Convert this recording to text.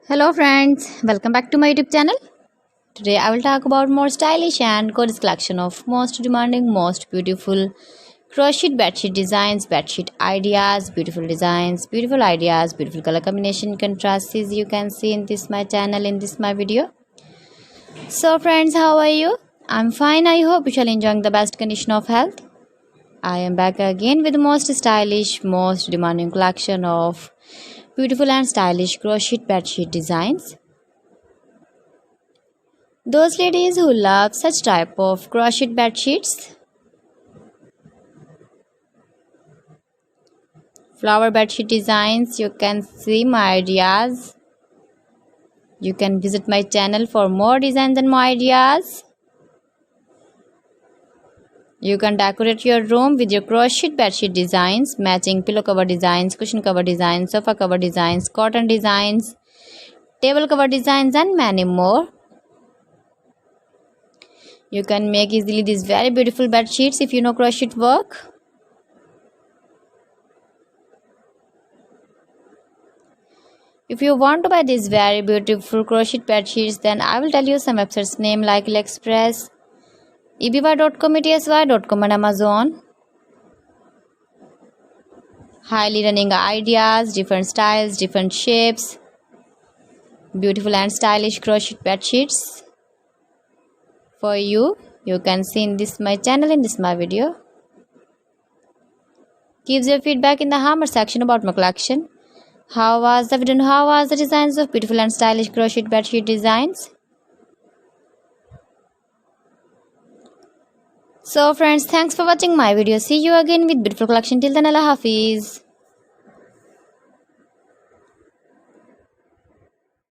Hello friends, welcome back to my YouTube channel. Today I will talk about more stylish and gorgeous collection of most demanding, most beautiful crochet bedsheet designs, bedsheet ideas, beautiful designs, beautiful ideas, beautiful color combination contrasts you can see in this my channel, in this my video. So friends, how are you? I'm fine. I hope you shall enjoying the best condition of health. I am back again with the most stylish, most demanding collection of beautiful and stylish crochet bedsheet designs. Those ladies who love such type of crochet bedsheets, flower bedsheet designs, you can see my ideas. You can visit my channel for more designs and more ideas. You can decorate your room with your crochet bedsheet designs, matching pillow cover designs, cushion cover designs, sofa cover designs, cotton designs, table cover designs and many more. You can make easily these very beautiful bed sheets if you know crochet work. If you want to buy these very beautiful crochet bed sheets, then I will tell you some websites name like AliExpress, eBay.com, ETSY.com and Amazon. Highly running ideas, different styles, different shapes, beautiful and stylish crochet bed sheets for you. You can see in this my channel, in this my video. Give your feedback in the comment section about my collection. How was the video? How was the designs of beautiful and stylish crochet bedsheet designs? So friends, thanks for watching my video. See you again with beautiful collection. Till then, Allah Hafiz.